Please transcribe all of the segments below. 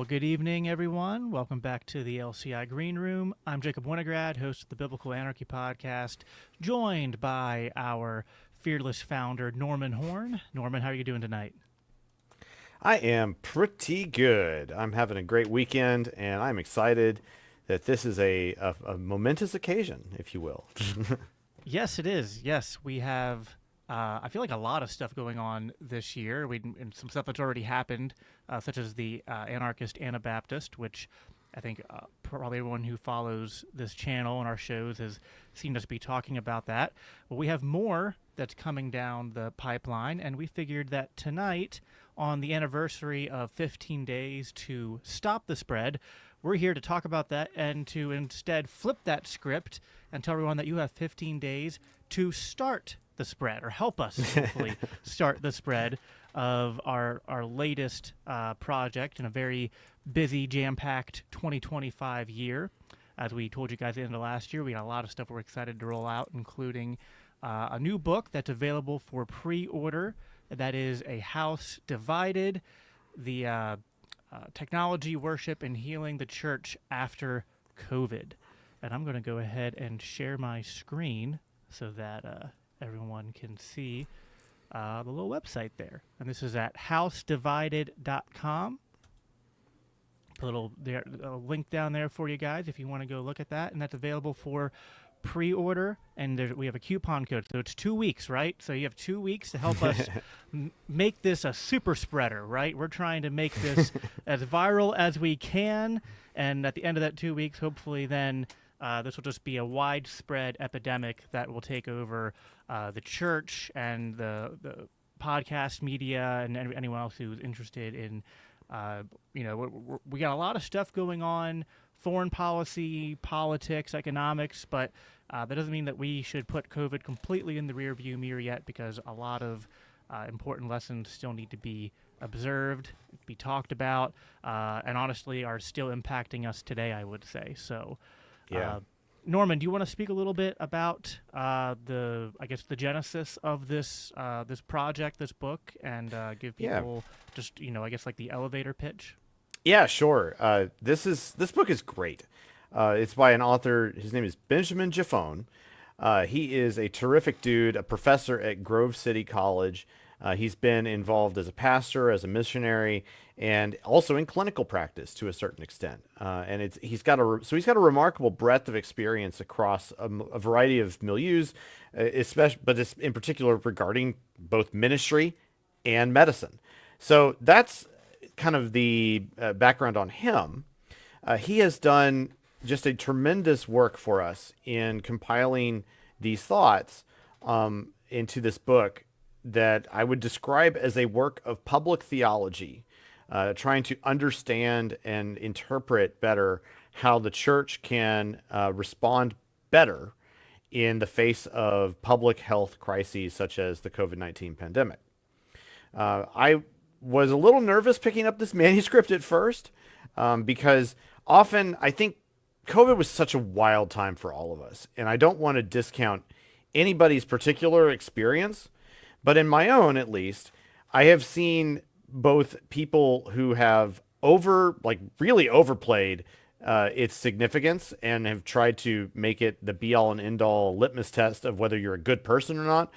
Well, good evening, everyone. Welcome back to the LCI Green Room. I'm Jacob Winograd, host of the Biblical Anarchy podcast, joined by our fearless founder, Norman Horn. Norman, how are you doing tonight? I am pretty good. I'm having a great weekend, and I'm excited that this is a momentous occasion, if you will. Yes, it is. Yes, we have. I feel like a lot of stuff going on this year. And some stuff that's already happened, such as the Anarchist Anabaptist, which I think probably everyone who follows this channel and our shows has seen us be talking about that. Well, we have more that's coming down the pipeline, and we figured that tonight, on the anniversary of 15 days to stop the spread, we're here to talk about that and to instead flip that script and tell everyone that you have 15 days to start the spread, or help us hopefully start the spread of our latest project in a very busy, jam-packed 2025 year. As we told you guys at the end of last year, we got a lot of stuff we're excited to roll out, including a new book that's available for pre-order. That is A House Divided, the technology, worship, and healing the church after COVID. And I'm going to go ahead and share my screen so that everyone can see the little website there. And this is at housedivided.com. A link down there for you guys if you want to go look at that. And that's available for pre-order. And we have a coupon code. So it's 2 weeks, right? So you have 2 weeks to help us make this a super spreader, right? We're trying to make this as viral as we can. And at the end of that 2 weeks, hopefully then this will just be a widespread epidemic that will take over the church and the podcast media and anyone else who's interested in, we got a lot of stuff going on, foreign policy, politics, economics, but that doesn't mean that we should put COVID completely in the rearview mirror yet, because a lot of important lessons still need to be observed, be talked about, and honestly are still impacting us today, I would say. So, Yeah. Norman, do you want to speak a little bit about the genesis of this project, this book, and give people just like the elevator pitch? Yeah, sure. This book is great. It's by an author. His name is Benjamin Giffone. He is a terrific dude, a professor at Grove City College. He's been involved as a pastor, as a missionary, and also in clinical practice to a certain extent. And he's got a remarkable breadth of experience across a variety of milieus, but it's in particular regarding both ministry and medicine. So that's kind of the background on him. He has done just a tremendous work for us in compiling these thoughts into this book that I would describe as a work of public theology, trying to understand and interpret better how the church can respond better in the face of public health crises such as the COVID-19 pandemic. I was a little nervous picking up this manuscript at first because often I think COVID was such a wild time for all of us, and I don't want to discount anybody's particular experience. But in my own, at least, I have seen both people who have really overplayed its significance and have tried to make it the be-all and end-all litmus test of whether you're a good person or not.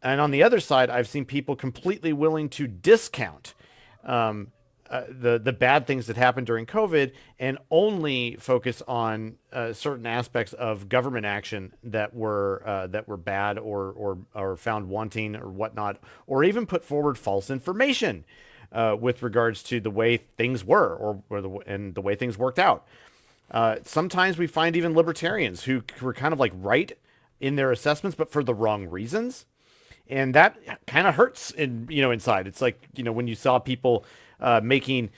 And on the other side, I've seen people completely willing to discount the bad things that happened during COVID and only focus on certain aspects of government action that were bad or found wanting or whatnot, or even put forward false information with regards to the way things were and the way things worked out. Sometimes we find even libertarians who were kind of like right in their assessments, but for the wrong reasons. And that kind of hurts inside. It's like, when you saw people making,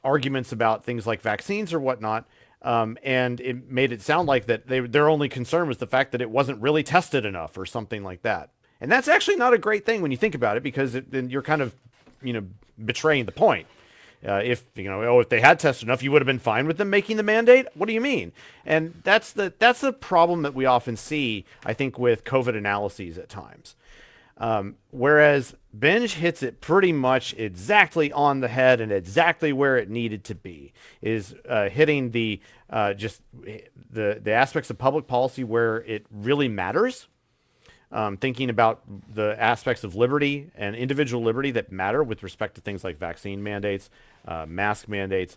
arguments about things like vaccines or whatnot. And it made it sound like that their only concern was the fact that it wasn't really tested enough or something like that. And that's actually not a great thing when you think about it, because then you're kind of, betraying the point. If they had tested enough, you would have been fine with them making the mandate. What do you mean? And that's the problem that we often see, I think, with COVID analyses at times. Whereas Binge hits it pretty much exactly on the head and exactly where it needed to be, is hitting just the aspects of public policy where it really matters. Thinking about the aspects of liberty and individual liberty that matter with respect to things like vaccine mandates, mask mandates,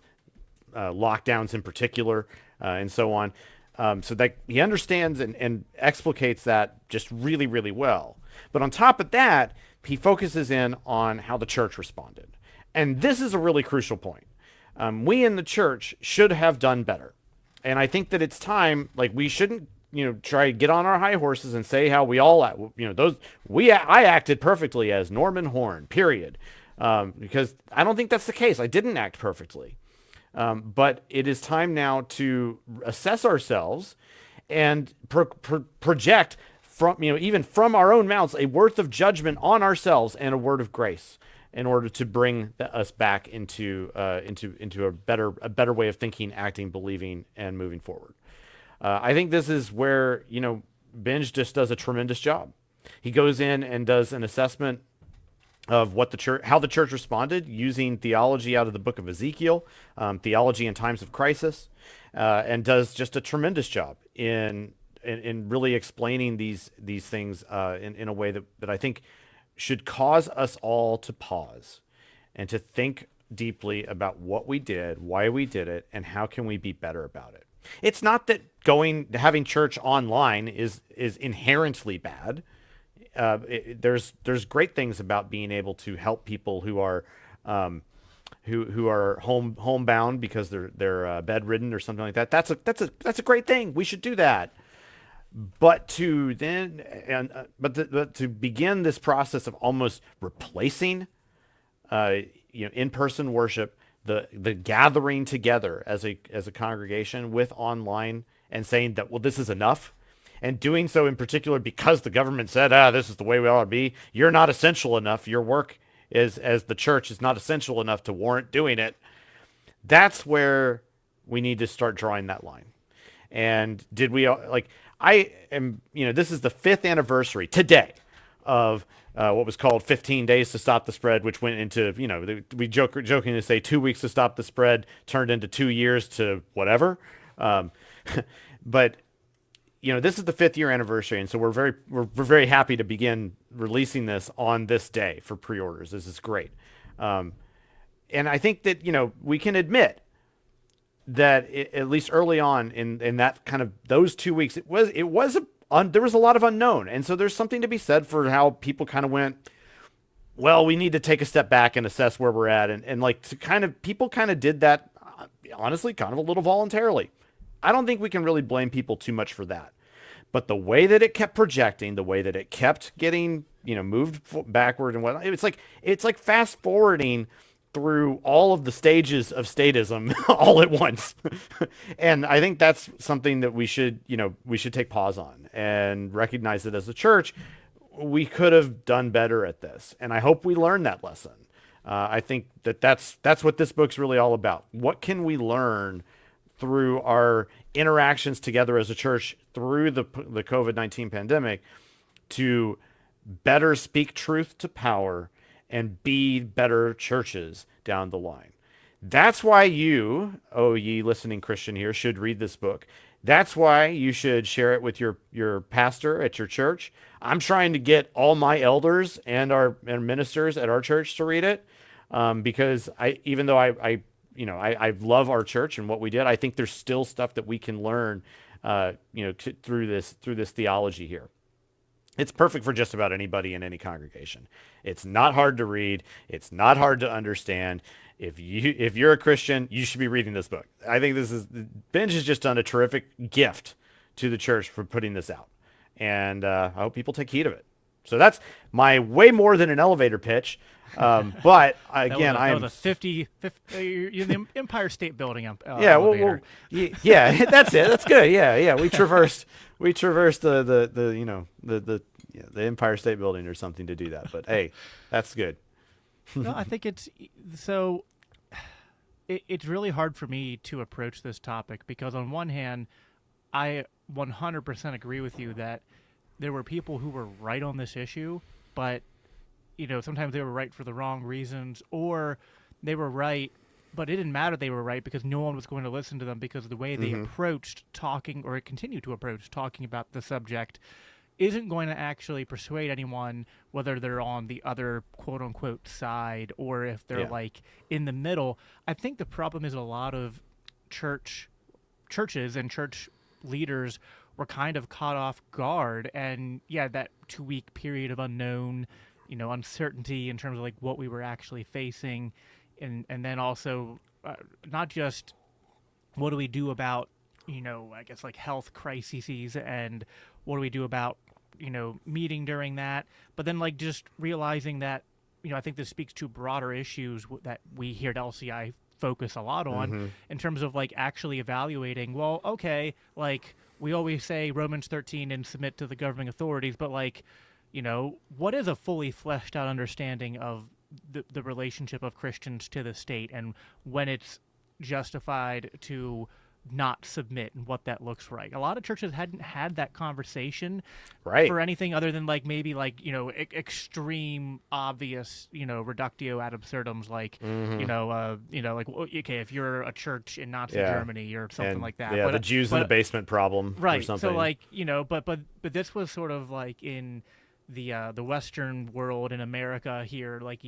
lockdowns in particular, and so on. So that he understands and explicates that just really, really well. But on top of that, he focuses in on how the church responded. And this is a really crucial point. We in the church should have done better. And I think that it's time, like, we shouldn't, try to get on our high horses and say how we all, I acted perfectly as Norman Horn, period. Because I don't think that's the case. I didn't act perfectly. But it is time now to assess ourselves and project from, even from our own mouths, a word of judgment on ourselves and a word of grace in order to bring us back into a better way of thinking, acting, believing, and moving forward. I think this is where, Binge just does a tremendous job. He goes in and does an assessment of how the church responded using theology out of the book of Ezekiel, theology in times of crisis, and does just a tremendous job in really explaining these things in a way that I think should cause us all to pause and to think deeply about what we did, why we did it, and how can we be better about it. It's not that having church online is inherently bad. There's great things about being able to help people who are homebound because they're bedridden or something like that. That's a great thing. We should do that. But to begin this process of almost replacing in-person worship, the gathering together as a congregation with online, and saying that, well, this is enough, and doing so in particular because the government said, this is the way we ought to be. You're not essential enough. Your work as the church is not essential enough to warrant doing it. That's where we need to start drawing that line. And did we I am, this is the 5th anniversary today of what was called 15 days to stop the spread, which went into, we jokingly say 2 weeks to stop the spread turned into 2 years to whatever. But this is the 5th year anniversary, and so we're very happy to begin releasing this on this day for pre-orders. This is great, and I think that we can admit that at least early on in that kind of those 2 weeks, there was a lot of unknown, and so there's something to be said for how people kind of went, well, we need to take a step back and assess where we're at, and people kind of did that, honestly, kind of a little voluntarily. I don't think we can really blame people too much for that. But the way that it kept projecting, the way that it kept getting, moved backward and whatnot, it's like fast forwarding through all of the stages of statism all at once. And I think that's something that we should take pause on and recognize that as a church, we could have done better at this. And I hope we learn that lesson. I think that's what this book's really all about. What can we learn through our interactions together as a church through the COVID-19 pandemic to better speak truth to power and be better churches down the line? That's why you, oh ye listening Christian here, should read this book. That's why you should share it with your pastor at your church. I'm trying to get all my elders and our ministers at our church to read it, because even though I love our church and what we did, I think there's still stuff that we can learn, through this theology here. It's perfect for just about anybody in any congregation. It's not hard to read. It's not hard to understand. If you're a Christian, you should be reading this book. I think Binge has just done a terrific gift to the church for putting this out, and I hope people take heed of it. So that's my way more than an elevator pitch. But again, that was a 50 you're the Empire State Building. Yeah, elevator. Yeah, that's it. That's good. Yeah. We traversed the Empire State Building or something to do that. But hey, that's good. No, I think it's really hard for me to approach this topic because on one hand, I 100% agree with you that there were people who were right on this issue, but sometimes they were right for the wrong reasons, or they were right, but it didn't matter they were right because no one was going to listen to them because of the way they approached talking or continue to approach talking about the subject isn't going to actually persuade anyone, whether they're on the other quote unquote side or if they're Yeah. like in the middle. I think the problem is a lot of churches and church leaders were kind of caught off guard, and yeah, that 2 week period of unknown, uncertainty in terms of like what we were actually facing, and then also not just what do we do about I guess like health crises, and what do we do about meeting during that, but then like just realizing that I think this speaks to broader issues that we here at LCI focus a lot on in terms of like actually evaluating, well, okay, like we always say Romans 13 and submit to the governing authorities, but like what is a fully fleshed out understanding of the relationship of Christians to the state, and when it's justified to not submit, and what that looks like. A lot of churches hadn't had that conversation Right. for anything other than like maybe like extreme obvious reductio ad absurdums, like like okay, if you're a church in Nazi Yeah. Germany or something And, like that. Yeah, but, the Jews in the basement problem or right. something. So like but this was sort of like in the Western world in America here, like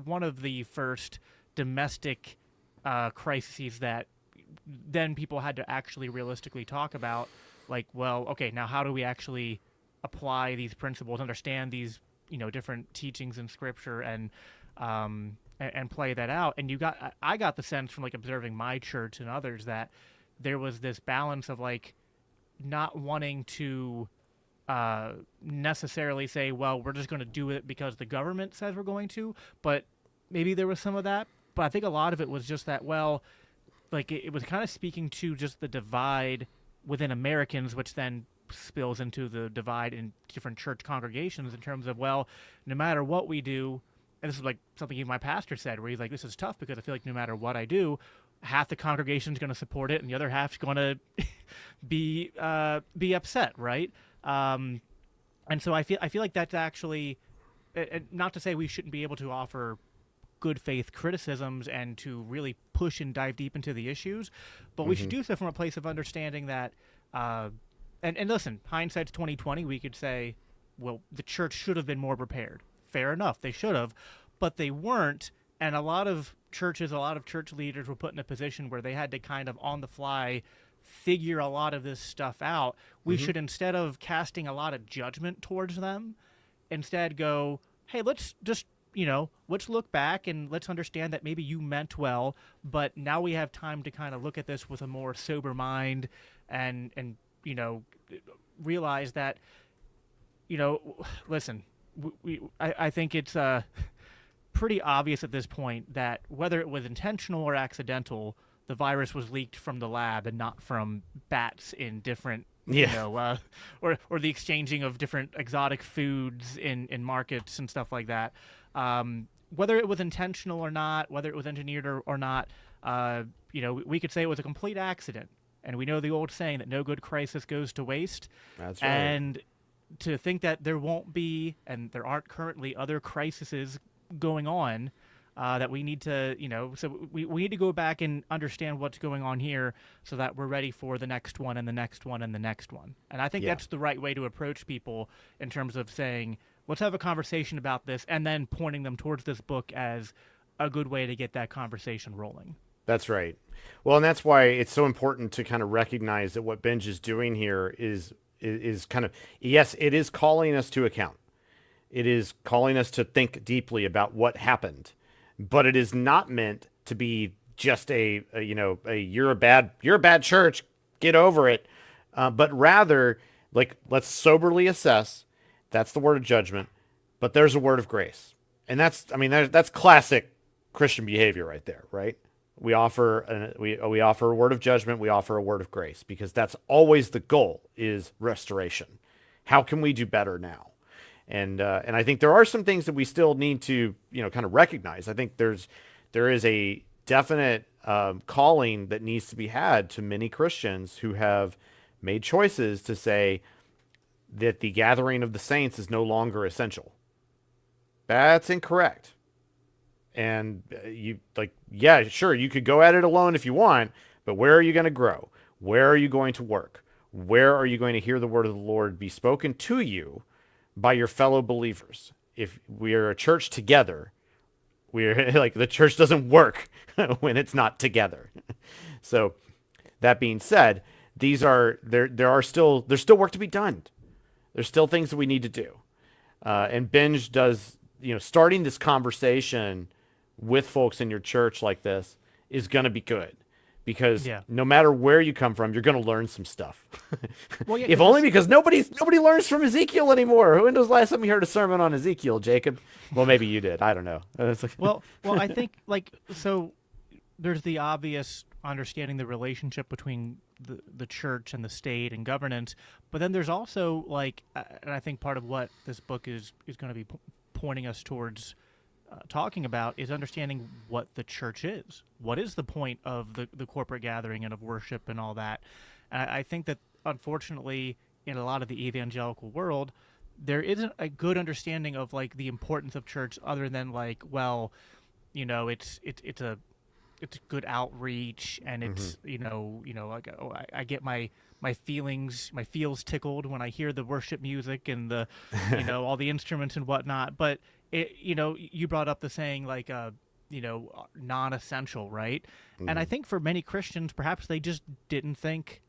one of the first domestic crises that then people had to actually realistically talk about, like, well, okay, now how do we actually apply these principles, understand these different teachings in Scripture, and play that out. And I got the sense from like observing my church and others that there was this balance of like not wanting to necessarily say, well, we're just going to do it because the government says we're going to, but maybe there was some of that. But I think a lot of it was just that, well, like it was kind of speaking to just the divide within Americans, which then spills into the divide in different church congregations in terms of, well, no matter what we do, and this is like something even my pastor said, where he's like, this is tough because I feel like no matter what I do, half the congregation's going to support it and the other half's going to be upset, right? And so I feel like that's actually, not to say we shouldn't be able to offer good faith criticisms and to really push and dive deep into the issues, but we should do so from a place of understanding that and listen, hindsight's 2020. We could say, well, the church should have been more prepared. Fair enough, they should have, but they weren't. And a lot of church leaders were put in a position where they had to kind of on the fly figure a lot of this stuff out. We should, instead of casting a lot of judgment towards them, instead go, hey, let's just let's look back and let's understand that maybe you meant well, but now we have time to kind of look at this with a more sober mind and realize that, listen, I think it's pretty obvious at this point that whether it was intentional or accidental, the virus was leaked from the lab and not from bats in different or the exchanging of different exotic foods in markets and stuff like that. Whether it was intentional or not, whether it was engineered or not, we could say it was a complete accident. And we know the old saying that no good crisis goes to waste. That's right. And to think that there won't be, and there aren't currently, other crises going on, that we need to, so we need to go back and understand what's going on here so that we're ready for the next one and the next one and the next one. And I think that's the right way to approach people in terms of saying, let's have a conversation about this, and then pointing them towards this book as a good way to get that conversation rolling. That's right. Well, and that's why it's so important to kind of recognize that what Benj is doing here is kind of, yes, it is calling us to account. It is calling us to think deeply about what happened, but it is not meant to be just a you're a bad church, get over it, but rather like let's soberly assess. That's the word of judgment, but there's a word of grace, and that's classic Christian behavior right there, right? We offer a word of judgment. We offer a word of grace because that's always the goal, is restoration. How can we do better now? And I think there are some things that we still need to kind of recognize. I think there is a definite calling that needs to be had to many Christians who have made choices to say that the gathering of the saints is no longer essential. That's incorrect. And you like, yeah, sure, you could go at it alone if you want, but where are you going to grow? Where are you going to work? Where are you going to hear the word of the Lord be spoken to you by your fellow believers? If we are a church together, we're like the church doesn't work when it's not together. So that being said, these are there's still work to be done. There's still things that we need to do. And Binge does, starting this conversation with folks in your church like this is going to be good because Yeah. no matter where you come from, you're going to learn some stuff. Well, yeah, If because only because nobody learns from Ezekiel anymore. When was the last time you heard a sermon on Ezekiel, Jacob? Well, maybe you did. I don't know. It's like, well, I think so. There's the obvious understanding the relationship between the church and the state and governance, but then there's also and I think part of what this book is going to be pointing us towards talking about is understanding what the church is. What is the point of the corporate gathering and of worship and all that? And I think that unfortunately in a lot of the evangelical world, there isn't a good understanding of the importance of church other than it's good outreach and it's I get my feels tickled when I hear the worship music and the all the instruments and whatnot. But you brought up the saying non-essential, right? And I think for many Christians, perhaps they just didn't think,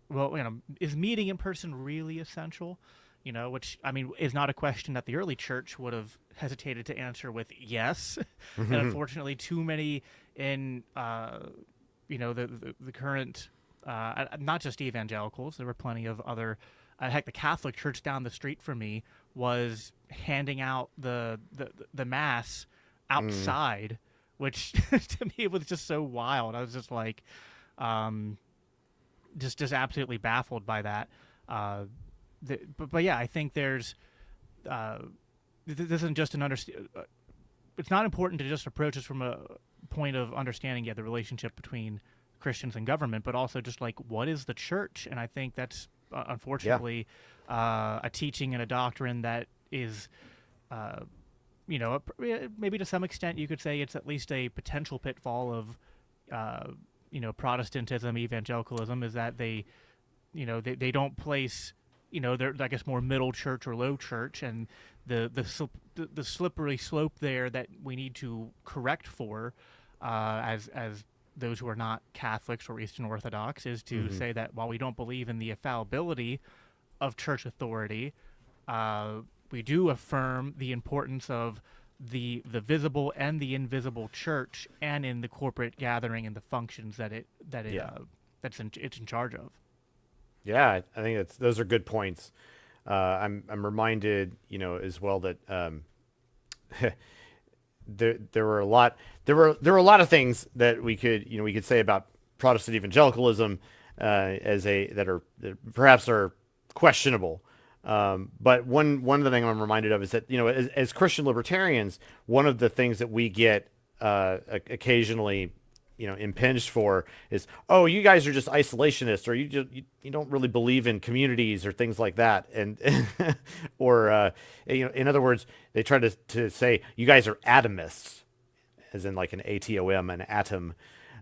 well, is meeting in person really essential? Which I mean is not a question that the early church would have hesitated to answer with yes. And unfortunately, too many in the current not just evangelicals, there were plenty of other. Heck, the Catholic Church down the street from me was handing out the mass outside, which to me was just so wild. I was just just absolutely baffled by that. But yeah, I think there's this isn't just an it's not important to just approach this from a point of understanding the relationship between Christians and government, but also just what is the church? And I think that's unfortunately a teaching and a doctrine that is maybe to some extent you could say it's at least a potential pitfall of Protestantism, evangelicalism, is that they don't place they're, I guess, more middle church or low church, and the slippery slope there that we need to correct for as those who are not Catholics or Eastern Orthodox is to say that while we don't believe in the infallibility of church authority, we do affirm the importance of the visible and the invisible church, and in the corporate gathering and the functions that it's in charge of. Yeah, I think those are good points. I'm reminded, as well that there were a lot of things that we could say about Protestant evangelicalism that perhaps are questionable. But one of the things I'm reminded of is that as Christian libertarians, one of the things that we get occasionally impinged for is, oh, you guys are just isolationists, or you don't really believe in communities or things like that, and or in other words, they try to say you guys are atomists, as in like an atom, an atom,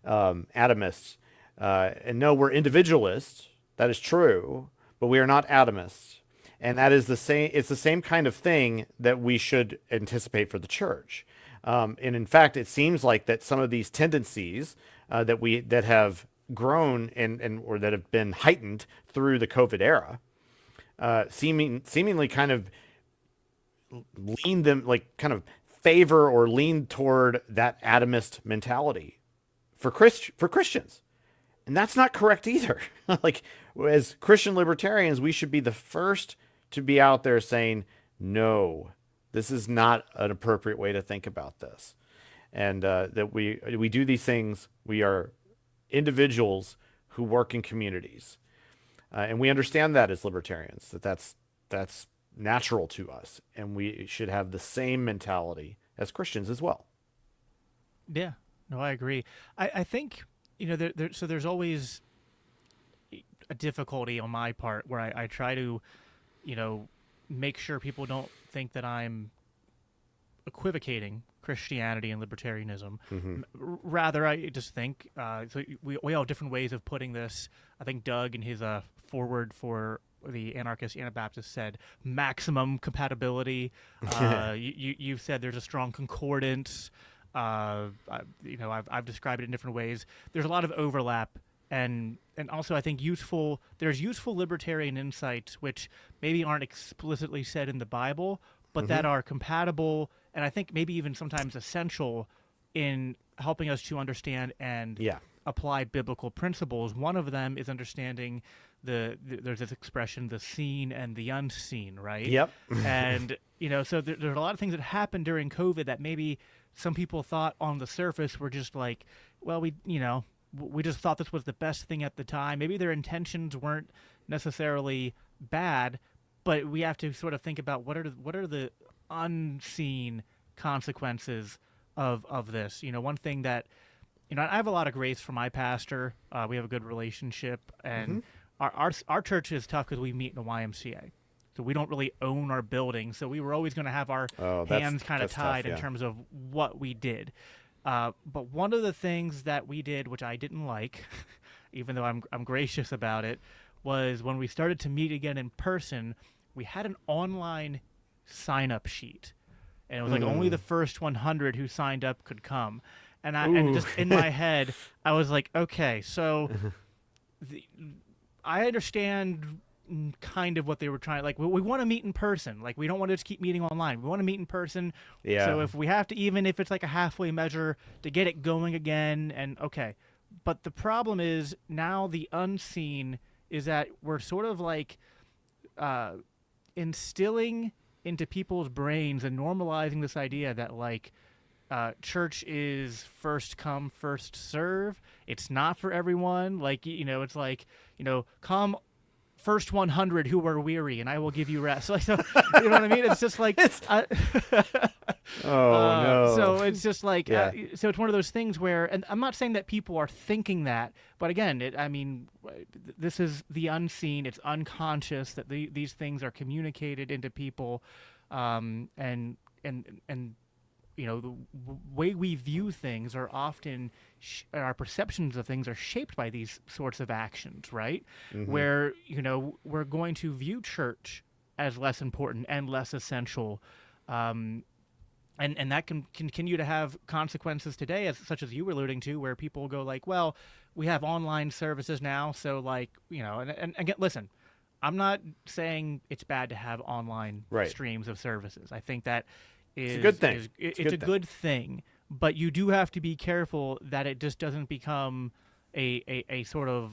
atomists, and no, we're individualists. That is true, but we are not atomists, and that is the same. It's the same kind of thing that we should anticipate for the church. And in fact, it seems like that some of these tendencies that have grown or that have been heightened through the COVID era, seemingly kind of favor or lean toward that atomist mentality for Christians, and that's not correct either. As Christian libertarians, we should be the first to be out there saying no. This is not an appropriate way to think about this, and that we do these things. We are individuals who work in communities, and we understand that as libertarians that's natural to us, and we should have the same mentality as Christians as well. Yeah, no, I agree. I think there's always a difficulty on my part where I try to make sure people don't think that I'm equivocating Christianity and libertarianism. Mm-hmm. Rather, I just think so. We all have different ways of putting this. I think Doug in his forward for the anarchist Anabaptist said maximum compatibility. You've said there's a strong concordance. I've described it in different ways. There's a lot of overlap, and also I think there's useful libertarian insights which maybe aren't explicitly said in the Bible, but that are compatible, and I think maybe even sometimes essential in helping us to understand and apply biblical principles. One of them is understanding there's this expression, the seen and the unseen, right? Yep. And so there's a lot of things that happened during COVID that maybe some people thought on the surface were just like, well, we just thought this was the best thing at the time. Maybe their intentions weren't necessarily bad, but we have to sort of think about what are the unseen consequences of this. One thing that I have a lot of grace for my pastor. We have a good relationship, and our church is tough because we meet in a YMCA. So we don't really own our building. So we were always going to have our hands kind of tied in terms of what we did. But one of the things that we did, which I didn't like, even though I'm gracious about it, was when we started to meet again in person, we had an online sign-up sheet. And it was like only the first 100 who signed up could come. And just in my head, I was like, okay, so I understand kind of what they were trying. Like, we want to meet in person. Like, we don't want to just keep meeting online. We want to meet in person. Yeah. So if we have to, even if it's like a halfway measure to get it going again, and okay. But the problem is now the unseen is that we're sort of like instilling into people's brains and normalizing this idea that like church is first come, first serve. It's not for everyone. Like, it's like, come first 100 who are weary and I will give you rest. Like, so, you know what I mean? It's just like, no. So it's just like, so it's one of those things where, and I'm not saying that people are thinking that, but again, this is the unseen. It's unconscious that these things are communicated into people. And the way we view things are often, our perceptions of things are shaped by these sorts of actions, right? Where, we're going to view church as less important and less essential. And that can continue to have consequences today, such as you were alluding to, where people go like, well, we have online services now. So like, and again, listen, I'm not saying it's bad to have online streams of services. I think that it's a good thing. It's a good thing, but you do have to be careful that it just doesn't become a sort of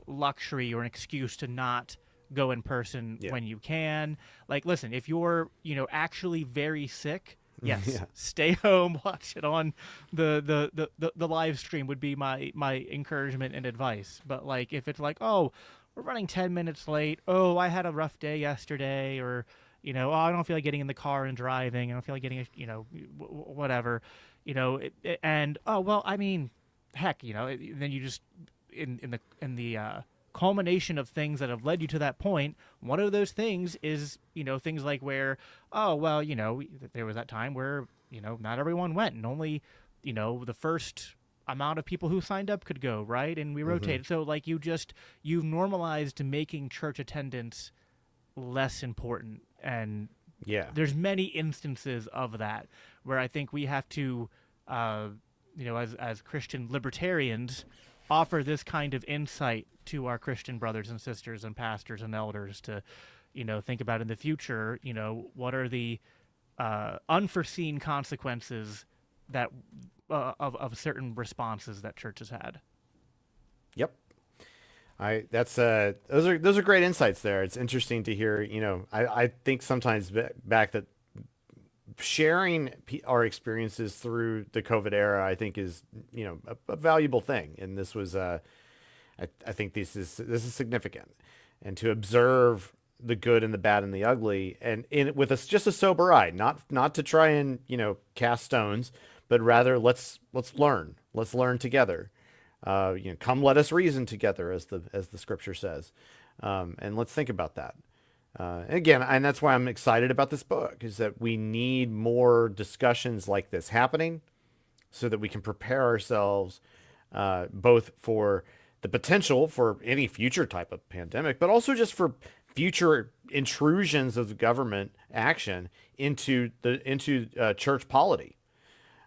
luxury or an excuse to not go in person when you can. Like, listen, if you're actually very sick, yes, stay home, watch it on the live stream would be my encouragement and advice. But like, if it's like, oh, we're running 10 minutes late, oh, I had a rough day yesterday, or oh, I don't feel like getting in the car and driving. I don't feel like getting, whatever, and oh, well, I mean, heck, then you just in the culmination of things that have led you to that point. One of those things is, things like where, oh, well, there was that time where, not everyone went, and only, the first amount of people who signed up could go, right? And we rotated. So like you've normalized making church attendance less important. And there's many instances of that where I think we have to, as Christian libertarians, offer this kind of insight to our Christian brothers and sisters and pastors and elders to, think about in the future, what are the unforeseen consequences that of certain responses that church has had. Yep. Those are great insights there. It's interesting to hear, I think sometimes back that sharing our experiences through the COVID era, I think is, a valuable thing. And this was, I think this is significant, and to observe the good and the bad and the ugly, and with just a sober eye, not to try and, cast stones, but rather let's learn together. Come let us reason together, as the scripture says, and let's think about that. Again, and that's why I'm excited about this book, is that we need more discussions like this happening so that we can prepare ourselves both for the potential for any future type of pandemic, but also just for future intrusions of government action into church polity.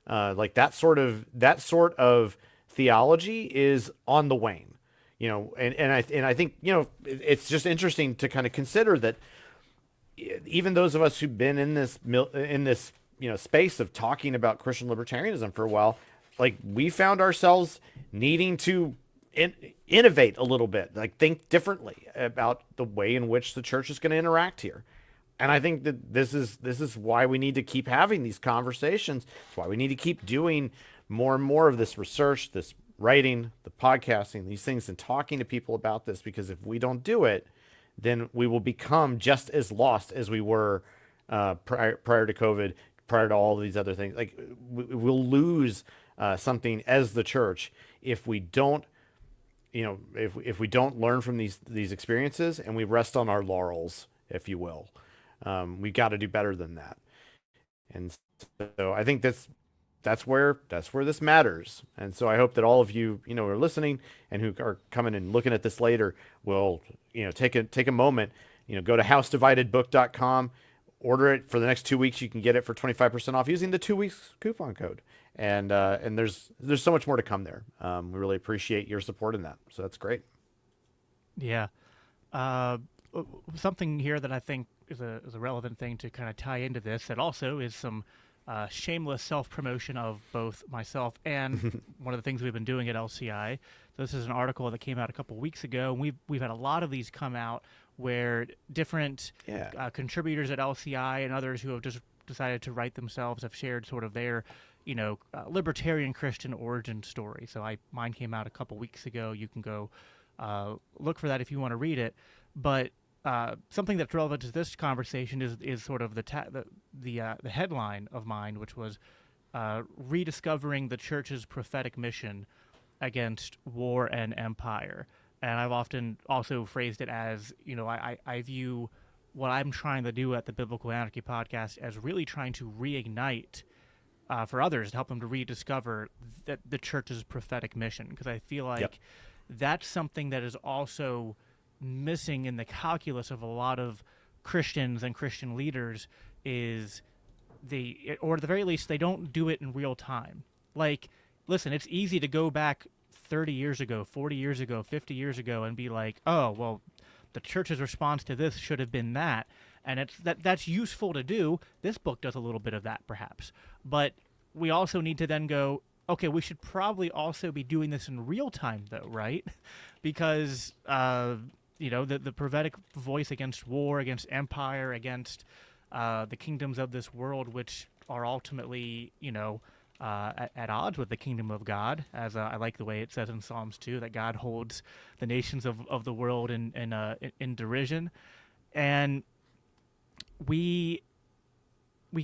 Like that sort of theology is on the wane, and I think it's just interesting to kind of consider that even those of us who've been in this space of talking about Christian libertarianism for a while, like we found ourselves needing to innovate a little bit, like think differently about the way in which the church is going to interact here. And I think that this is why we need to keep having these conversations. It's why we need to keep doing more and more of this research, this writing, the podcasting, these things, and talking to people about this. Because if we don't do it, then we will become just as lost as we were prior to COVID, prior to all of these other things. Like we'll lose something as the church if we don't, if we don't learn from these experiences and we rest on our laurels, if you will. We got to do better than that. And so I think that's where this matters. And so I hope that all of you, are listening and who are coming and looking at this later will, take a moment, go to housedividedbook.com, order it for the next 2 weeks. You can get it for 25% off using the 2 weeks coupon code. And there's so much more to come there. We really appreciate your support in that. So that's great. Yeah. Uh, Something here that I think is a relevant thing to kind of tie into this that also is some shameless self-promotion of both myself and one of the things we've been doing at LCI. So this is an article that came out a couple weeks ago, and we've had a lot of these come out where different contributors at LCI and others who have just decided to write themselves have shared sort of their libertarian Christian origin story. So mine came out a couple weeks ago. You can go look for that if you want to read it. But something that's relevant to this conversation is sort of the headline of mine, which was rediscovering the church's prophetic mission against war and empire. And I've often also phrased it as, I view what I'm trying to do at the Biblical Anarchy podcast as really trying to reignite for others to help them to rediscover the church's prophetic mission, because I feel like that's something that is also missing in the calculus of a lot of Christians and Christian leaders is or at the very least, they don't do it in real time. Like, listen, it's easy to go back 30 years ago, 40 years ago, 50 years ago and be like, oh, well, the church's response to this should have been that. And that's useful to do. This book does a little bit of that, perhaps. But we also need to then go, okay, we should probably also be doing this in real time, though, right? Because the prophetic voice against war, against empire, against the kingdoms of this world, which are ultimately, at odds with the kingdom of God, as I like the way it says in Psalms 2, that God holds the nations of the world in derision. And we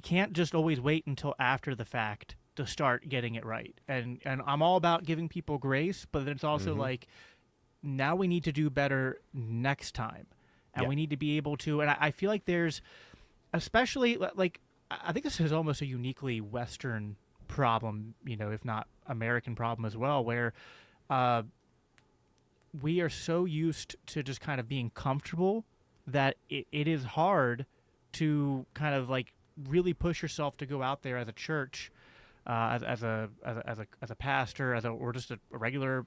can't just always wait until after the fact to start getting it right. And I'm all about giving people grace, but it's also like, now we need to do better next time. And we need to be able to, and I feel like there's, especially, like, I think this is almost a uniquely Western problem, if not American problem as well, where we are so used to just kind of being comfortable that it is hard to kind of like really push yourself to go out there as a church, as a pastor, or just a regular,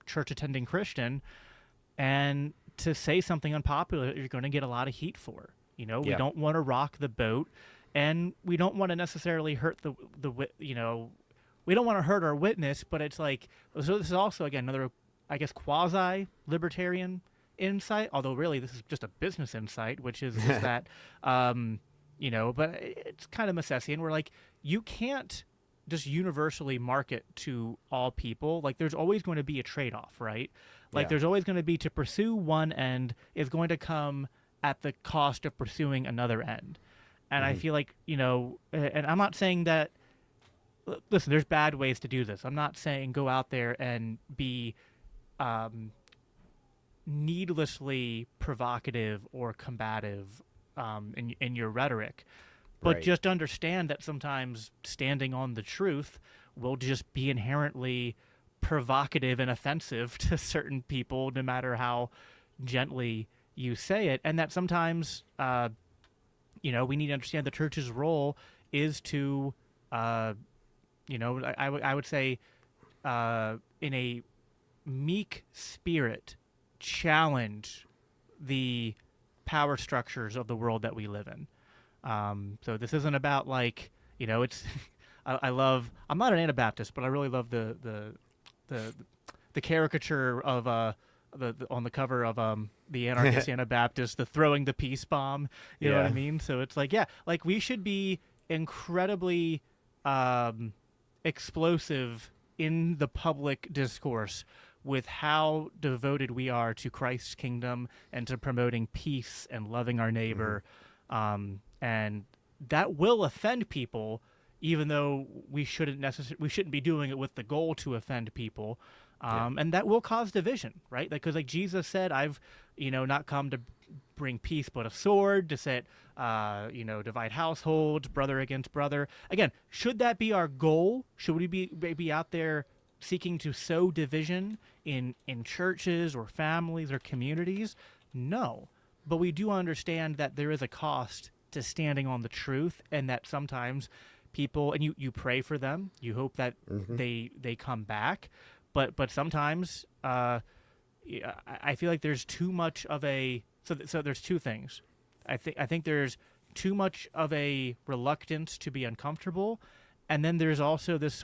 church attending Christian, and to say something unpopular that you're going to get a lot of heat for. We don't want to rock the boat, and we don't want to necessarily hurt we don't want to hurt our witness, but it's like, so this is also, again, another, I guess, quasi-libertarian insight, although really this is just a business insight, which is that, but it's kind of Misesian, where like, you can't just universally market to all people. Like, there's always going to be a trade-off, right? Like, there's always going to be, to pursue one end is going to come at the cost of pursuing another end. And I feel like, and I'm not saying that, listen, there's bad ways to do this. I'm not saying go out there and be needlessly provocative or combative in your rhetoric, but Right. just understand that sometimes standing on the truth will just be inherently provocative and offensive to certain people, no matter how gently you say it, and that sometimes we need to understand the church's role is to uh, I would say in a meek spirit challenge the power structures of the world that we live in. So this isn't about it's I love. I'm not an Anabaptist, but I really love the the caricature of the on the cover of the anarchist Anabaptist, the throwing the peace bomb. You know what I Yeah. mean? So it's like, yeah, like we should be incredibly um, explosive in the public discourse with how devoted we are to Christ's kingdom and to promoting peace and loving our Hmm. neighbor. And that will offend people, even though we shouldn't be doing it with the goal to offend people. Yeah. And that will cause division, right? Because like Jesus said, I've not come to bring peace but a sword, to set divide households, brother against brother. Again, should that be our goal? Should we be out there seeking to sow division in churches or families or communities? No, but we do understand that there is a cost to standing on the truth, and that sometimes people, and you pray for them, you hope that Hmm. they come back, but sometimes yeah, I feel like there's too much of a so there's two things. I think there's too much of a reluctance to be uncomfortable, and then there's also there's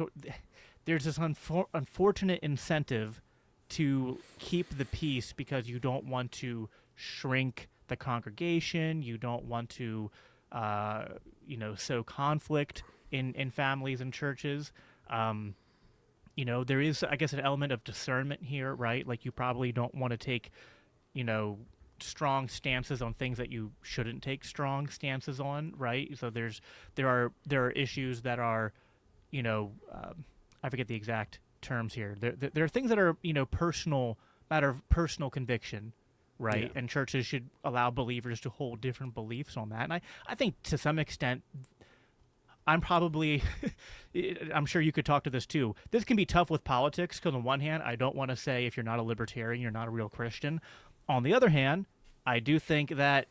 this unfortunate incentive to keep the peace because you don't want to shrink the congregation, you don't want to sow conflict in families and churches. Um, there is, I guess, an element of discernment here, right? Like you probably don't want to take, you know, strong stances on things that you shouldn't take strong stances on, right? So there are issues that are, I forget the exact terms here. There are things that are matter of personal conviction, Yeah. right? And churches should allow believers to hold different beliefs on that. And I think to some extent I'm probably, I'm sure you could talk to this too. This can be tough with politics because, on one hand, I don't want to say if you're not a libertarian, you're not a real Christian. On the other hand, I do think that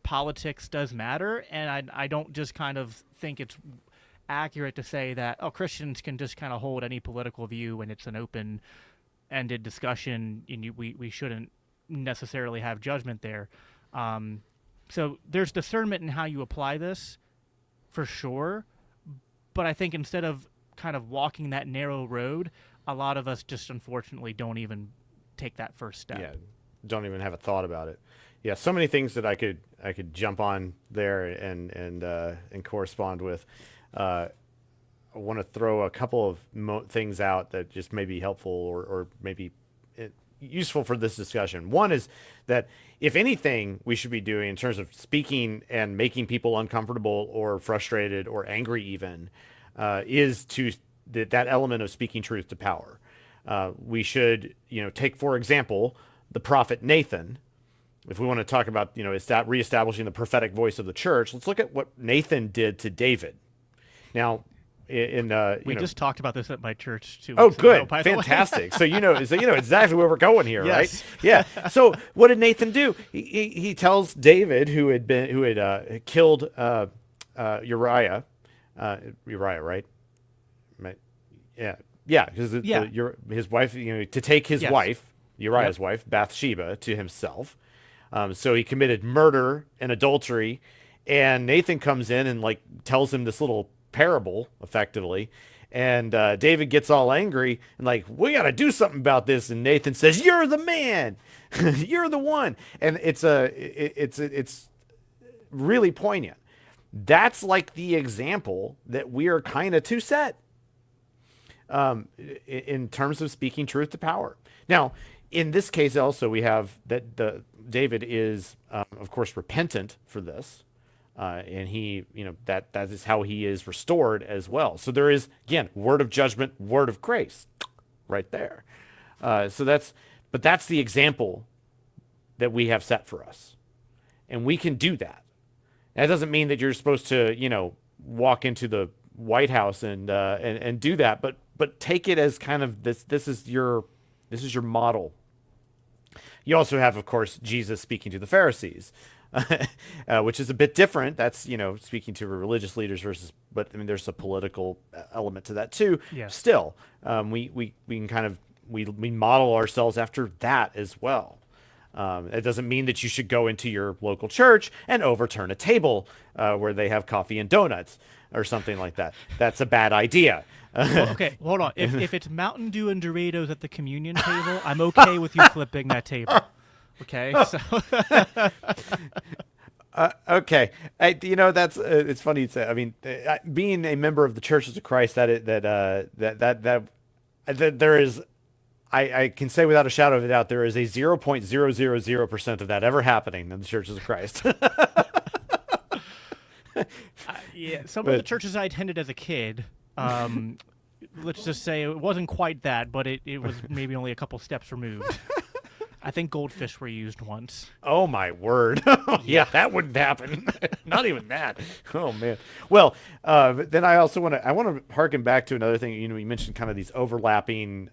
politics does matter, and I don't just kind of think it's accurate to say that, oh, Christians can just kind of hold any political view and it's an open ended discussion, and we shouldn't necessarily have judgment there. Um, so there's discernment in how you apply this for sure, but I think instead of kind of walking that narrow road, a lot of us just unfortunately don't even take that first step. Yeah. Don't even have a thought about it. Yeah. So many things that I could jump on there and correspond with. I want to throw a couple of things out that just may be helpful or maybe useful for this discussion. One is that if anything we should be doing in terms of speaking and making people uncomfortable or frustrated or angry even is to that element of speaking truth to power. We should, take, for example, the prophet Nathan. If we want to talk about, reestablishing the prophetic voice of the church, let's look at what Nathan did to David. Now, We just talked about this at my church 2 oh, weeks ago, good, by the way. fantastic. So you know exactly where we're going here, right? Yes. Yeah. So what did Nathan do? He tells David, who had killed Uriah, right? Right. Yeah, yeah, because Yeah. his wife, to take his Yes. wife, Yep. Uriah's wife, Bathsheba, to himself. So he committed murder and adultery, and Nathan comes in and tells him this little parable, effectively. And David gets all angry and we got to do something about this. And Nathan says, "You're the man, you're the one." And it's really poignant. That's like the example that we are kind of to set in terms of speaking truth to power. Now, in this case, also we have that David is, of course, repentant for this, and he, that is how he is restored as well. So there is again word of judgment, word of grace, right there. But that's the example that we have set for us. And we can do that. That doesn't mean that you're supposed to, walk into the White House and do that, but take it as kind of this is your model. You also have, of course, Jesus speaking to the Pharisees, which is a bit different. That's, speaking to religious leaders versus, but I mean, there's a political element to that too. Yes. Still, we can kind of, we model ourselves after that as well. It doesn't mean that you should go into your local church and overturn a table where they have coffee and donuts or something like that. That's a bad idea. Well, okay, hold on. If it's Mountain Dew and Doritos at the communion table, I'm okay with you flipping that table. Okay, so okay, that's it's funny to say. I mean, being a member of the Churches of Christ, that there is, I can say without a shadow of a doubt, there is a 0.000% of that ever happening in the Churches of Christ. yeah, some of the churches I attended as a kid, let's just say it wasn't quite that, but it was maybe only a couple steps removed. I think goldfish were used once. Oh my word! Yeah, that wouldn't happen. Not even that. Oh man. Well, then I also want to harken back to another thing. You mentioned kind of these overlapping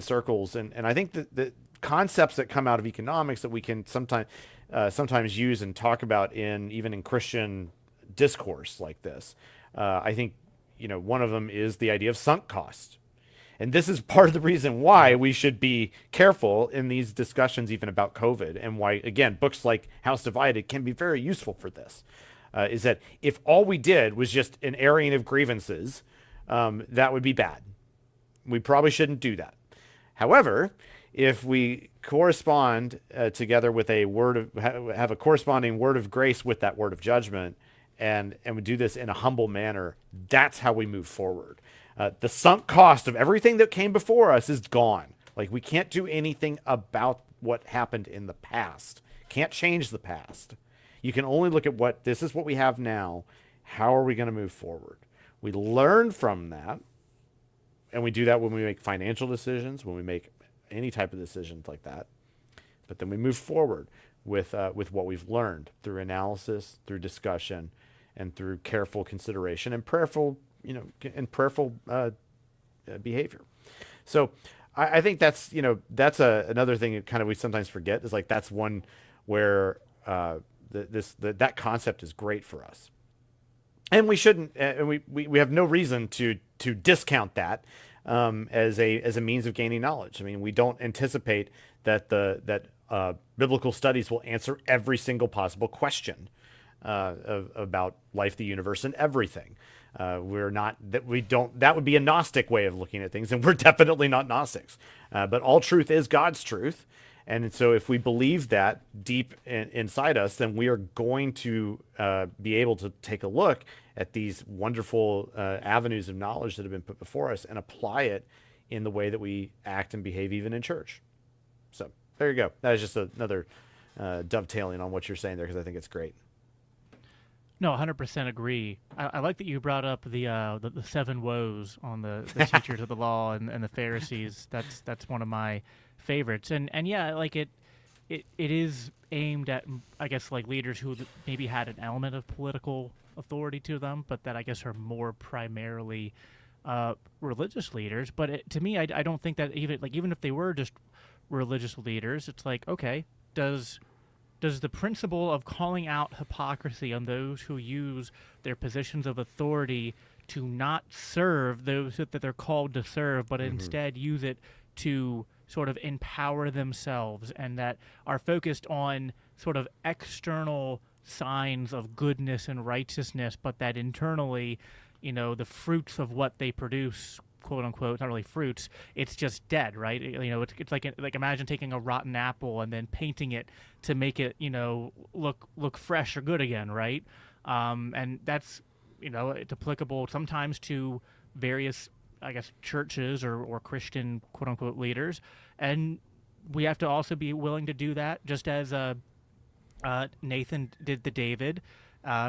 circles, and I think that the concepts that come out of economics that we can sometimes use and talk about even in Christian discourse like this. I think one of them is the idea of sunk cost. And this is part of the reason why we should be careful in these discussions, even about COVID, and why, again, books like House Divided can be very useful for this. Is that if all we did was just an airing of grievances, that would be bad. We probably shouldn't do that. However, if we correspond together with have a corresponding word of grace with that word of judgment, and we do this in a humble manner, that's how we move forward. The sunk cost of everything that came before us is gone. Like, we can't do anything about what happened in the past. Can't change the past. You can only look at this is what we have now. How are we going to move forward? We learn from that. And we do that when we make financial decisions, when we make any type of decisions like that. But then we move forward with what we've learned through analysis, through discussion, and through careful consideration and prayerful behavior. So I think that's another thing that kind of we sometimes forget is like that's one where that concept is great for us, and we shouldn't and we have no reason to discount that as a means of gaining knowledge. I mean, we don't anticipate that biblical studies will answer every single possible question about life, the universe, and everything. That would be a Gnostic way of looking at things, and we're definitely not Gnostics. But all truth is God's truth. And so if we believe that deep inside us, then we are going to be able to take a look at these wonderful avenues of knowledge that have been put before us and apply it in the way that we act and behave even in church. So there you go. That is just another dovetailing on what you're saying there, because I think it's great. No, 100% agree. I like that you brought up the seven woes on the teachers of the law and the Pharisees. That's one of my favorites. And yeah, like it is aimed at, I guess, like leaders who maybe had an element of political authority to them, but that I guess are more primarily religious leaders. But to me, I don't think that even if they were just religious leaders, it's like, okay, does the principle of calling out hypocrisy on those who use their positions of authority to not serve those that they're called to serve, but instead use it to sort of empower themselves, and that are focused on sort of external signs of goodness and righteousness, but that internally, the fruits of what they produce, quote unquote, it's not really fruits, it's just dead, right? It's like imagine taking a rotten apple and then painting it to make it, look fresh or good again, right? And that's, it's applicable sometimes to various, I guess, churches or Christian, quote unquote, leaders. And we have to also be willing to do that, just as Nathan did to David.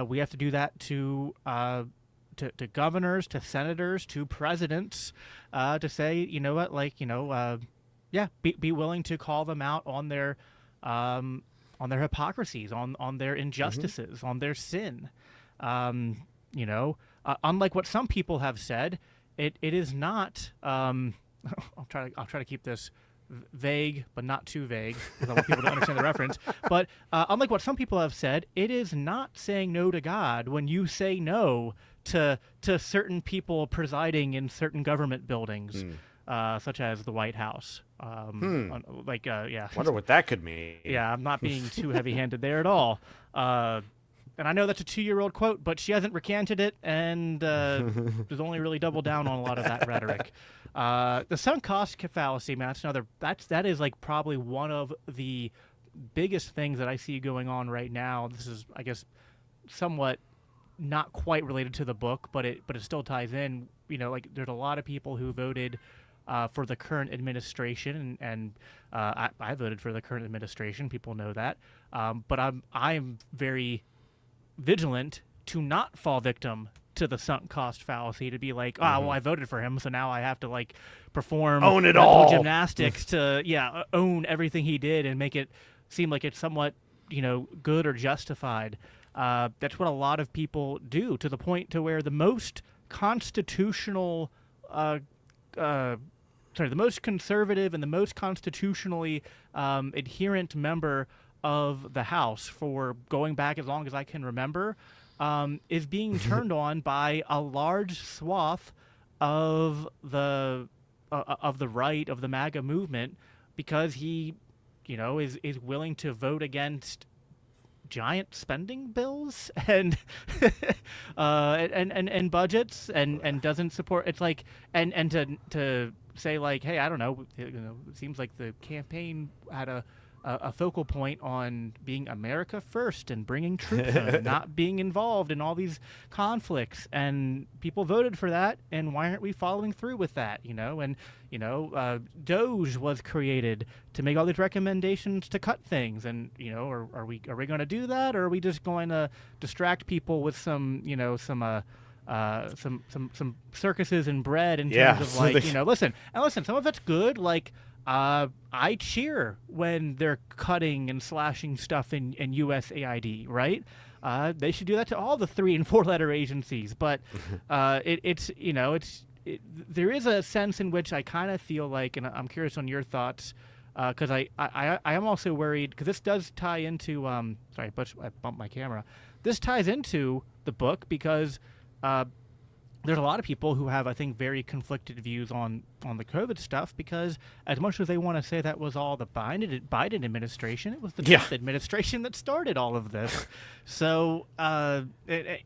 We have to do that to governors, to senators, to presidents, to say, you know what, Yeah, be willing to call them out um, on their hypocrisies, on their Hmm. injustices, on their sin. Um, unlike what some people have said, it is not. I'll try to keep this vague, but not too vague, because I want people to understand the reference. But unlike what some people have said, it is not saying no to God when you say no to certain people presiding in certain government buildings, Hmm. such as the White House. Hmm. Yeah, Wonder what that could mean. yeah, I'm not being too heavy-handed there at all. Uh, and I know that's a 2-year-old quote, but she hasn't recanted it, and has only really doubled down on a lot of that rhetoric. The sunk cost fallacy, man, that is like probably one of the biggest things that I see going on right now. This is, I guess, somewhat not quite related to the book, but it still ties in. Like there's a lot of people who voted for the current administration, and I voted for the current administration. People know that, but I'm very vigilant to not fall victim to the sunk cost fallacy, to be like, well, Hmm. I voted for him, so now I have to like perform Own it mental all. gymnastics to own everything he did and make it seem like it's somewhat good or justified. That's what a lot of people do, to the point to where the most constitutional uh, uh, the most conservative and the most constitutionally adherent member of the House, for going back as long as I can remember, is being turned on by a large swath of the right, of the MAGA movement, because he, is willing to vote against giant spending bills and and budgets, and doesn't support. It's like, and to say like, hey, I don't know, it seems like the campaign had a focal point on being America first and bringing troops home, not being involved in all these conflicts. And people voted for that. And why aren't we following through with that? And Doge was created to make all these recommendations to cut things. And are we going to do that, or are we just going to distract people with some circuses and bread, in terms Yeah. of So like, they, listen, some of it's good. Like, I cheer when they're cutting and slashing stuff in USAID, right? They should do that to all the 3 and 4 letter agencies. But there is a sense in which I kind of feel like, and I'm curious on your thoughts, because I am also worried, because this does tie into sorry, but I bumped my camera. This ties into the book, because uh, there's a lot of people who have, I think, very conflicted views on the COVID stuff, because as much as they want to say that was all the Biden administration, it was the yeah. Trump administration that started all of this. So,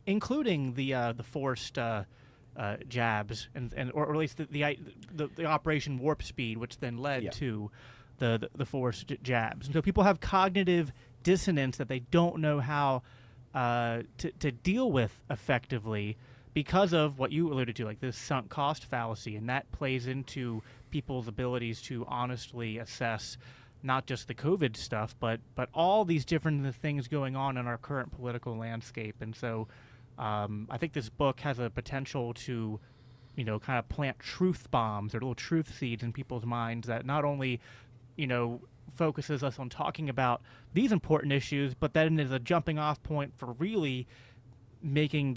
including the forced jabs, and or at least the Operation Warp Speed, which then led Yeah. to the forced jabs. And so people have cognitive dissonance that they don't know how to deal with effectively, because of what you alluded to, like this sunk cost fallacy. And that plays into people's abilities to honestly assess not just the COVID stuff, but all these different things going on in our current political landscape. And so I think this book has a potential to, kind of plant truth bombs or little truth seeds in people's minds, that not only, focuses us on talking about these important issues, but then is a jumping off point for really making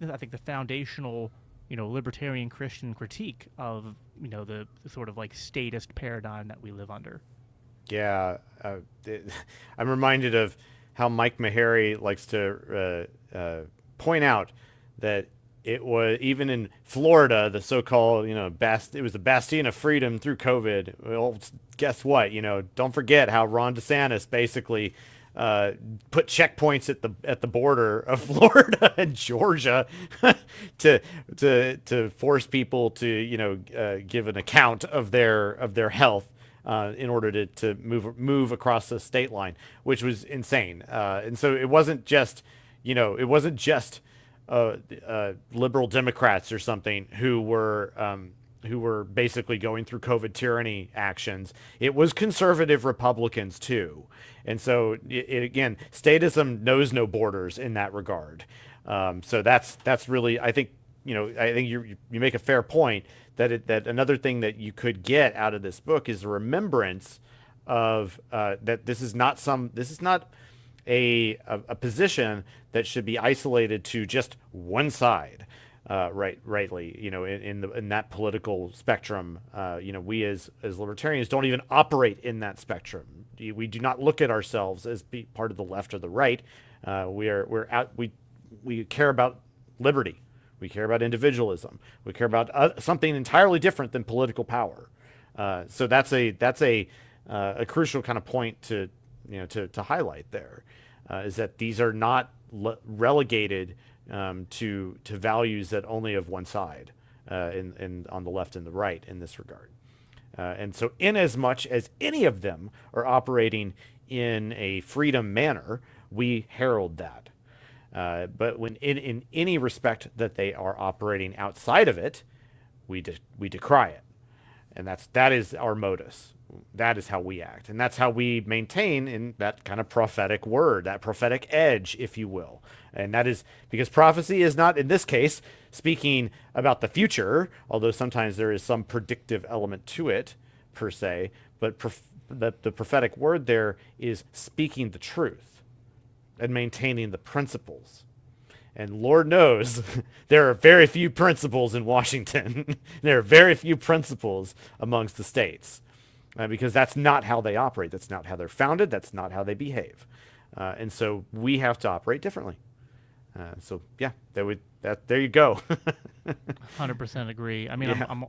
I think the foundational, libertarian Christian critique of, the sort of like statist paradigm that we live under. Yeah. I'm reminded of how Mike Meharry likes to point out that it was, even in Florida, the so-called, it was the bastion of freedom through COVID. Well, guess what? Don't forget how Ron DeSantis basically put checkpoints at the border of Florida and Georgia to force people to give an account of their health in order to move across the state line, which was insane. And so it wasn't just liberal Democrats or something who were basically going through COVID tyranny actions. It was conservative Republicans too. And so again, statism knows no borders in that regard. So that's really, I think, I think you make a fair point that another thing that you could get out of this book is a remembrance of that this is not a position that should be isolated to just one side, rightly, in that political spectrum. We as libertarians don't even operate in that spectrum. We do not look at ourselves as part of the left or the right. We care about liberty. We care about individualism. We care about something entirely different than political power. So that's a crucial kind of point to highlight there, is that these are not relegated to values that only of one side, in on the left and the right in this regard. And so, in as much as any of them are operating in a freedom manner, we herald that. But when in any respect that they are operating outside of it, we decry it, and that is our modus. That is how we act, and that's how we maintain in that kind of prophetic word, that prophetic edge, if you will. And that is because prophecy is not, in this case, speaking about the future, although sometimes there is some predictive element to it, per se. But the prophetic word there is speaking the truth and maintaining the principles. And Lord knows there are very few principles in Washington. There are very few principles amongst the states. Because that's not how they operate. That's not how they're founded. That's not how they behave. And so we have to operate differently. So yeah, there you go. 100% agree. I mean, Yeah.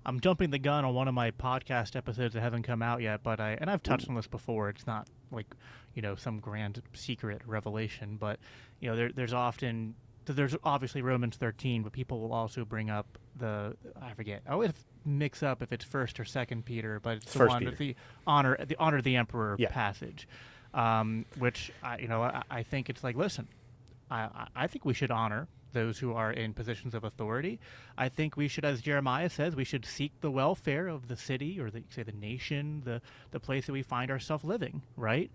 I'm jumping the gun on one of my podcast episodes that haven't come out yet, but I've touched on this before. It's not like, some grand secret revelation, but there's obviously Romans 13, but people will also bring up I forget. I always mix up if it's First or Second Peter, but it's the First one Peter. with the honor the emperor Yeah. passage, which I think it's like, listen, I think we should honor those who are in positions of authority. I think we should, as Jeremiah says, we should seek the welfare of the city or the nation, the place that we find ourselves living. Right?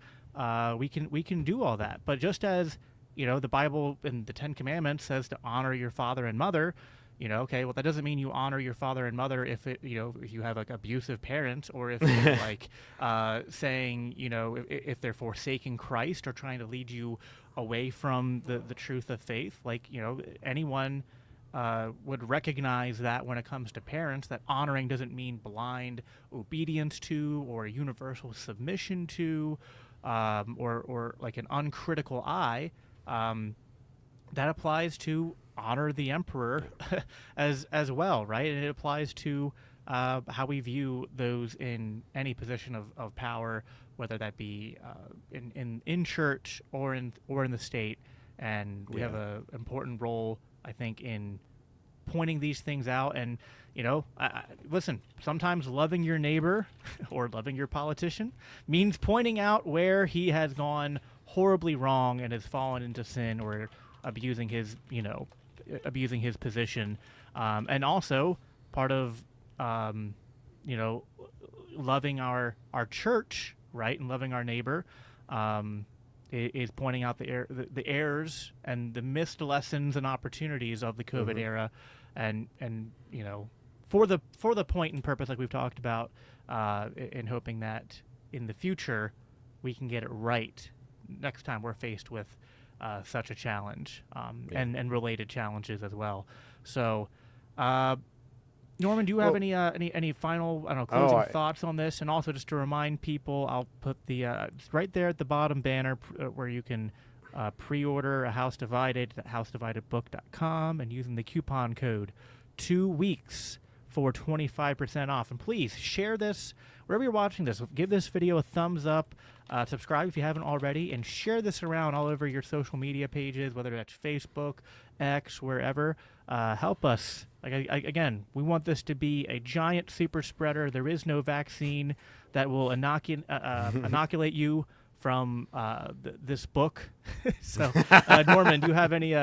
We can do all that, but just as the Bible and the Ten Commandments says to honor your father and mother. Okay, well, that doesn't mean you honor your father and mother if if you have like abusive parents, or if they're like saying, if they're forsaking Christ or trying to lead you away from the truth of faith. Like, anyone would recognize that when it comes to parents, that honoring doesn't mean blind obedience to or universal submission to, or like an uncritical eye. That applies to honor the emperor as well, right? And it applies to how we view those in any position of power, whether that be in church or in the state. And we have an important role, I think, in pointing these things out. And listen, sometimes loving your neighbor or loving your politician means pointing out where he has gone horribly wrong and has fallen into sin or abusing his position, and also part of loving our church, right, and loving our neighbor, is pointing out the errors and the missed lessons and opportunities of the COVID era, and for the point and purpose, like we've talked about, in hoping that in the future we can get it right next time we're faced with such a challenge, and related challenges as well. So, Norman, do you have any final closing thoughts on this? And also, just to remind people, I'll put the right there at the bottom banner where you can pre-order A House Divided at housedividedbook.com, and using the coupon code 2 weeks for 25% off. And please share this wherever you're watching this. Give this video a thumbs up. Subscribe if you haven't already, and share this around all over your social media pages, whether that's Facebook, X, wherever. Help us. Again, we want this to be a giant super spreader. There is no vaccine that will inoculate you from this book. So, Norman, do you have any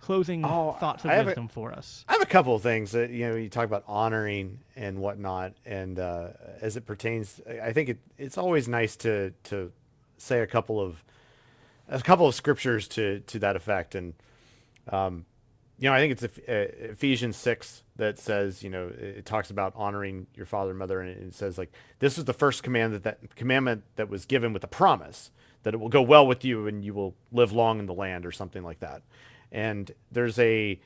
closing thoughts of wisdom for us? I have a couple of things that you talk about honoring and whatnot, and as it pertains, I think it's always nice to say a couple of scriptures to that effect. And I think it's Ephesians 6 that says, it talks about honoring your father and mother, and it says like this is the first commandment that was given with a promise that it will go well with you and you will live long in the land or something like that. And there's I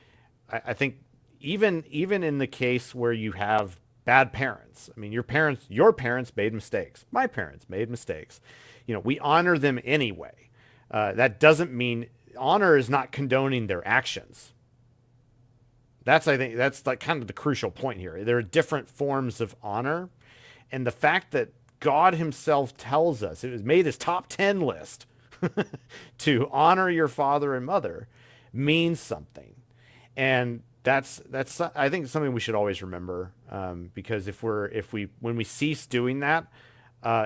think even in the case where you have bad parents, I mean your parents made mistakes, my parents made mistakes, we honor them anyway. That doesn't mean honor is not condoning their actions. I think that's like kind of the crucial point here. There are different forms of honor, and the fact that God Himself tells us it was made His top 10 list to honor your father and mother means something, and that's I think something we should always remember, because when we cease doing that,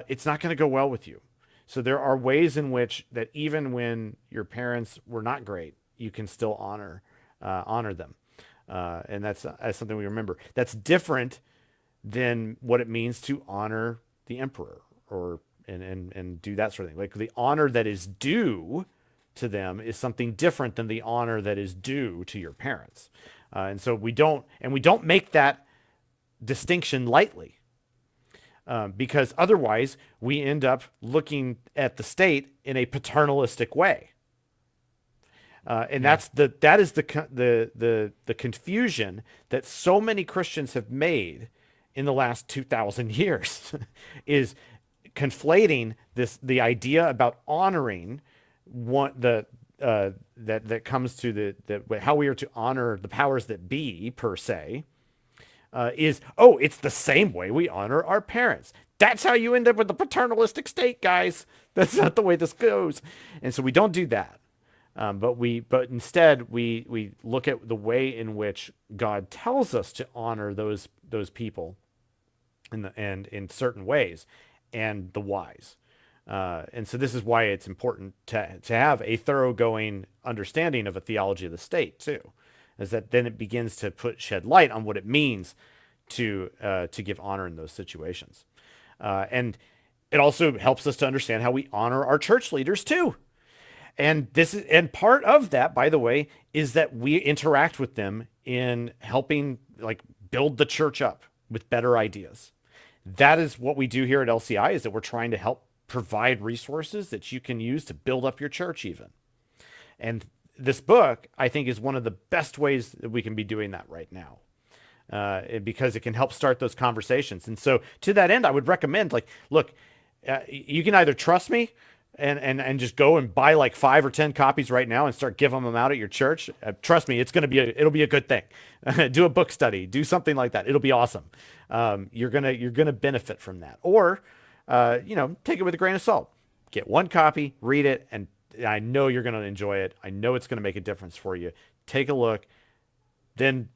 it's not going to go well with you. So there are ways in which that even when your parents were not great, you can still honor them. And that's something we remember. That's different than what it means to honor the emperor and do that sort of thing. Like the honor that is due to them is something different than the honor that is due to your parents. And so we don't make that distinction lightly, because otherwise we end up looking at the state in a paternalistic way. And Yeah. that is the confusion that so many Christians have made in the last 2,000 years is conflating the idea about honoring that comes to the how we are to honor the powers that be per se, it's the same way we honor our parents. That's how you end up with the paternalistic state, guys. That's not the way this goes. And so we don't do that. But instead we look at the way in which God tells us to honor those people and in certain ways, and the whys. And so this is why it's important to have a thoroughgoing understanding of a theology of the state too, is that then it begins to shed light on what it means to give honor in those situations, and it also helps us to understand how we honor our church leaders too. And part of that, by the way, is that we interact with them in helping like build the church up with better ideas. That is what we do here at LCI, is that we're trying to help provide resources that you can use to build up your church even. And this book, I think, is one of the best ways that we can be doing that right now, because it can help start those conversations. And so to that end, I would recommend, like, look, you can either trust me and just go and buy like 5 or 10 copies right now and start giving them out at your church. Trust me, it'll be a good thing. Do a book study, do something like that. It'll be awesome. You're gonna benefit from that. Or, take it with a grain of salt. Get one copy, read it, and I know you're gonna enjoy it. I know it's gonna make a difference for you. Take a look, then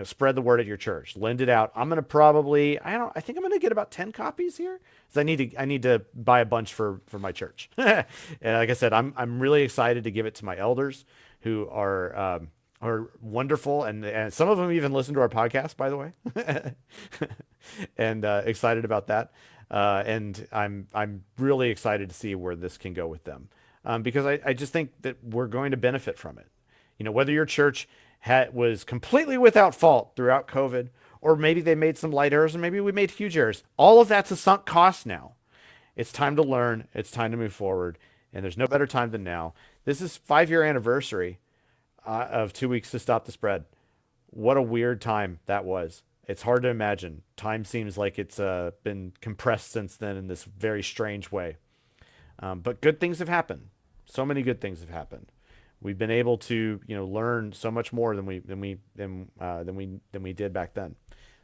spread the word at your church. Lend it out. I'm gonna probably I think I'm gonna get about 10 copies here, because I need to buy a bunch for my church. And like I said, I'm really excited to give it to my elders, who are wonderful, and some of them even listen to our podcast, by the way, and excited about that. And I'm really excited to see where this can go with them, because I just think that we're going to benefit from it. Whether your church was completely without fault throughout COVID, or maybe they made some light errors, and maybe we made huge errors. All of that's a sunk cost now. It's time to learn. It's time to move forward. And there's no better time than now. This is 5-year anniversary of 2 weeks to stop the spread. What a weird time that was. It's hard to imagine. Time seems like it's been compressed since then in this very strange way. But good things have happened. So many good things have happened. We've been able to, learn so much more than we did back then.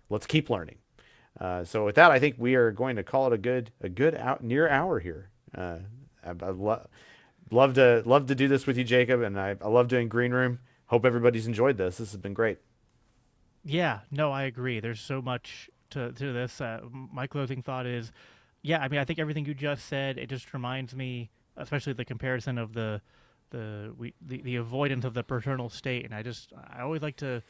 Let's keep learning. So with that, I think we are going to call it a good near hour here. I love to do this with you, Jacob, and I love doing Green Room. Hope everybody's enjoyed this. This has been great. Yeah, no, I agree. There's so much to this. My closing thought is, yeah, I mean, I think everything you just said, it just reminds me, especially the comparison of the avoidance of the paternal state. And I always like to,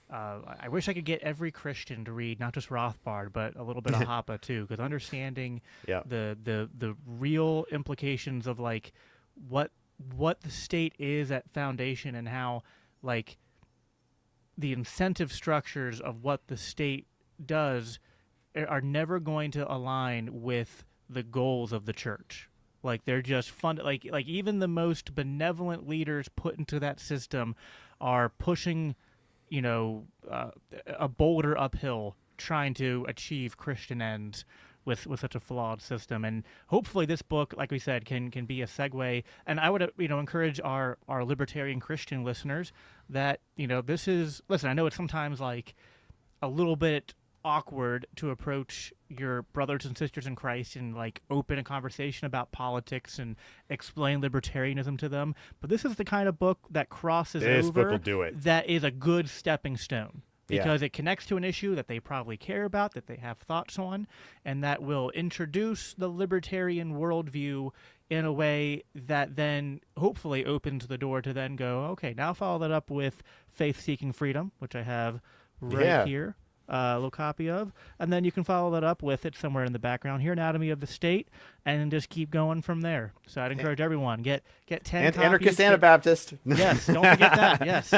I wish I could get every Christian to read not just Rothbard, but a little bit of Hoppe too, because understanding Yeah. the real implications of like what the state is at foundation, and how like the incentive structures of what the state does are never going to align with the goals of the church. Like they're just fun. Like even the most benevolent leaders put into that system are pushing, a boulder uphill trying to achieve Christian ends with such a flawed system. And hopefully this book, like we said, can be a segue. And I would encourage our libertarian Christian listeners that this is, listen, I know it's sometimes like a little bit awkward to approach your brothers and sisters in Christ and like open a conversation about politics and explain libertarianism to them, but this is the kind of book that crosses This over, book will do it. that is a good stepping stone because Yeah. it connects to an issue that they probably care about, that they have thoughts on, and that will introduce the libertarian worldview in a way that then hopefully opens the door to then go, okay, now follow that up with Faith-Seeking Freedom, which I have right Yeah. here, a little copy of, and then you can follow that up with it somewhere in the background here, Anatomy of the State, and just keep going from there. So I'd encourage everyone, get 10 And copies. anarchist Anabaptist. Yes, don't forget that. Yes.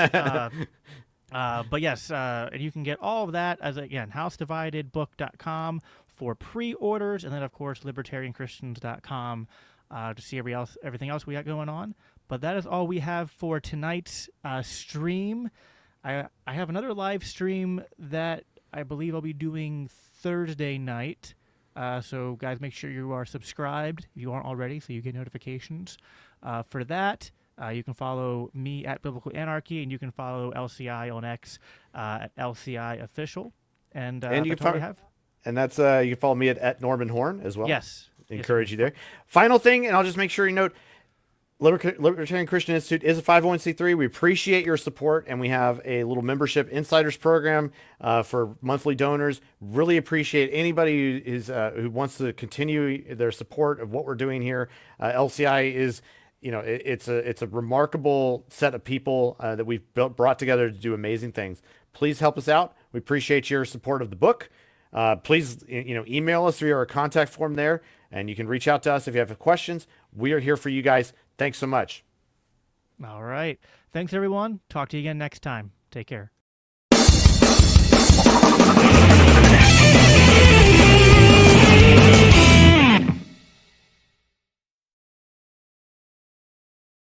But yes, and you can get all of that as, again, housedividedbook.com for pre-orders, and then, of course, libertarianchristians.com to see everything else we got going on. But that is all we have for tonight's stream. I have another live stream that I believe I'll be doing Thursday night. So, guys, make sure you are subscribed if you aren't already so you get notifications for that. You can follow me at Biblical Anarchy, and you can follow LCI on X at LCI Official. And And you that's can all we follow, have. and that's you can follow me at Norman Horn as well. Yes. Encourage you there. Final thing, and I'll just make sure you note, Libertarian Christian Institute is a 501c3. We appreciate your support, and we have a little membership insiders program for monthly donors. Really appreciate anybody who is who wants to continue their support of what we're doing here. LCI is, it's a remarkable set of people that we've brought together to do amazing things. Please help us out. We appreciate your support of the book. Please, email us via our contact form there, and you can reach out to us if you have questions. We are here for you guys. Thanks so much. All right. Thanks, everyone. Talk to you again next time. Take care.